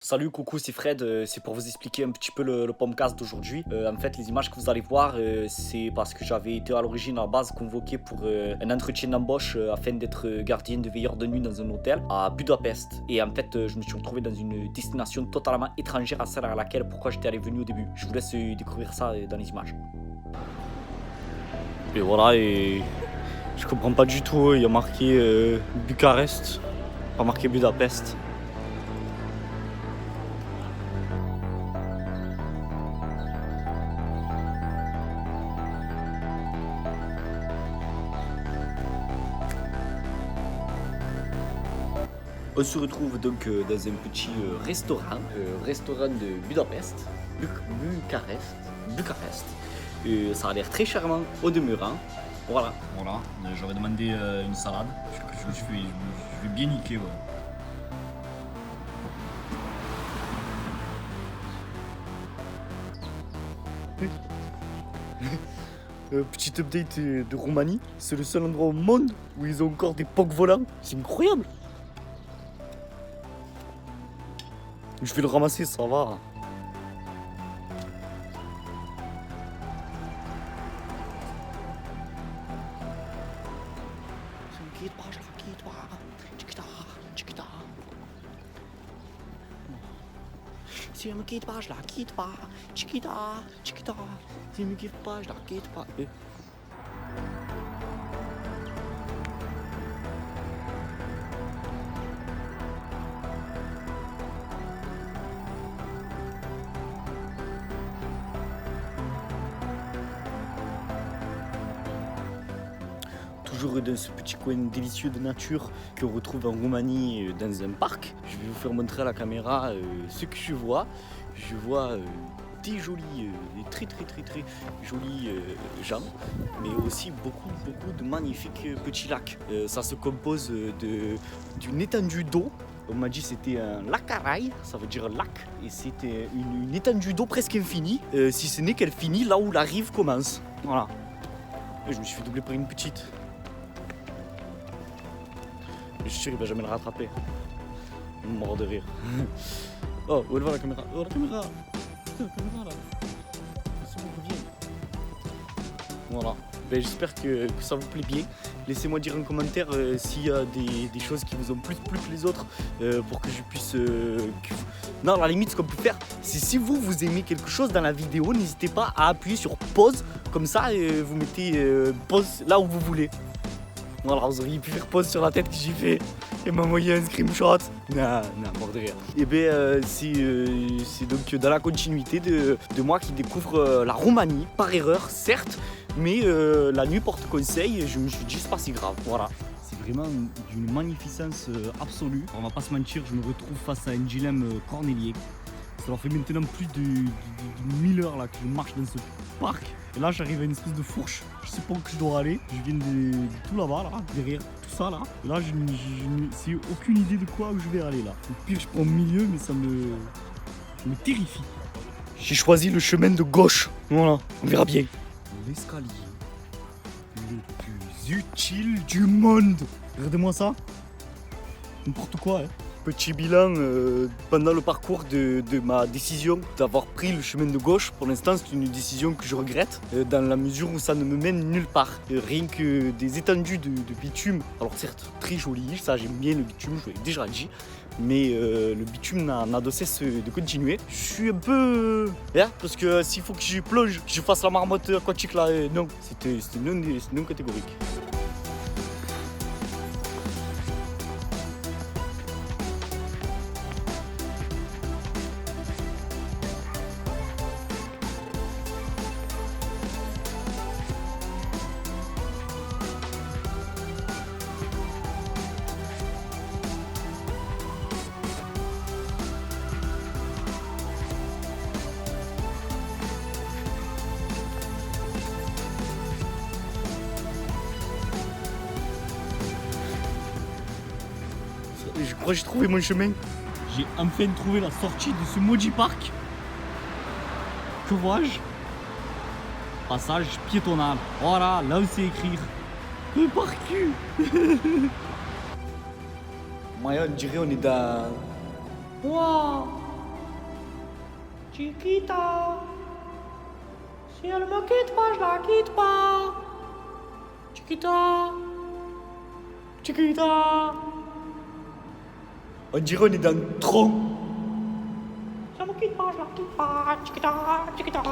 Salut, coucou, c'est Fred. C'est pour vous expliquer un petit peu le podcast d'aujourd'hui. En fait, les images que vous allez voir, c'est parce que j'avais été à l'origine, à la base, convoqué pour un entretien d'embauche afin d'être gardien de veilleur de nuit dans un hôtel à Budapest. Et en fait, je me suis retrouvé dans une destination totalement étrangère à celle à laquelle pourquoi j'étais venu au début. Je vous laisse découvrir ça dans les images. Et voilà, et je comprends pas du tout. Il y a marqué Bucarest, pas marqué Budapest. On se retrouve donc dans un petit restaurant de Budapest, Bucarest. Ça a l'air très charmant au demeurant. Voilà. Voilà, j'aurais demandé une salade. Je vais bien niquer. Ouais. Petit update de Roumanie. C'est le seul endroit au monde où ils ont encore des POC volants. C'est incroyable. Je vais le ramasser, ça va. Si elle me quitte pas, je la quitte pas. Chiquita, chiquita. Si elle me quitte pas, je la quitte pas. Toujours dans ce petit coin délicieux de nature qu'on retrouve en Roumanie dans un parc. Je vais vous faire montrer à la caméra ce que je vois. Je vois des jolis, des très jolis gens, mais aussi beaucoup de magnifiques petits lacs. Ça se compose d'une étendue d'eau. On m'a dit que c'était un lac-arail, ça veut dire lac, et c'était une étendue d'eau presque infinie, si ce n'est qu'elle finit là où la rive commence. Voilà. Et je me suis fait doubler par une petite. Je suis sûr qu'il va jamais le rattraper. Mort de rire. Oh, où elle va la caméra? Oh, la caméra! Putain, la caméra là! C'est bon, reviens. Voilà. Ben, j'espère que ça vous plaît bien. Laissez-moi dire en commentaire s'il y a des choses qui vous ont plus plu que les autres pour que je puisse. Non, à la limite, ce qu'on peut faire, c'est si vous aimez quelque chose dans la vidéo, n'hésitez pas à appuyer sur pause. Comme ça, vous mettez pause là où vous voulez. Voilà, vous auriez pu faire pause sur la tête que j'ai fait et m'envoyer un screenshot. Non, mort de rire. Et bien, c'est donc dans la continuité de moi qui découvre la Roumanie, par erreur, certes, mais la nuit porte conseil et je me suis dit, c'est pas si grave. Voilà. C'est vraiment d'une magnificence absolue. On va pas se mentir, je me retrouve face à un dilemme cornélier. Ça leur fait maintenant plus de 1000 heures là, que je marche dans ce parc. Et là, j'arrive à une espèce de fourche. Je sais pas où que je dois aller. Je viens de tout là-bas, là, derrière tout ça là. Et là, je n'ai aucune idée de quoi où je vais aller là. Au pire, je prends au milieu, mais ça me terrifie. J'ai choisi le chemin de gauche. Voilà, on verra bien. L'escalier le plus utile du monde. Regardez-moi ça. N'importe quoi, hein. Petit bilan pendant le parcours de ma décision d'avoir pris le chemin de gauche. Pour l'instant, c'est une décision que je regrette dans la mesure où ça ne me mène nulle part. Rien que des étendues de bitume. Alors certes, très joli, ça j'aime bien le bitume, je l'ai déjà dit. Mais le bitume n'a de cesse de continuer. Je suis un peu... parce que s'il faut que je plonge, que je fasse la marmotte aquatique là, non. C'était non catégorique. Je crois que j'ai trouvé mon chemin. J'ai enfin trouvé la sortie de ce maudit parc. Que vois-je? Passage piétonal. Voilà, là où c'est écrire. Le parc. Maya, on dirait on est dans... Waouh! Chiquita. Si elle me quitte pas, je la quitte pas. Chiquita. Chiquita. On dirait on est dans le tronc. Si elle me quitte pas, je la quitte pas. Chiquita, chiquita.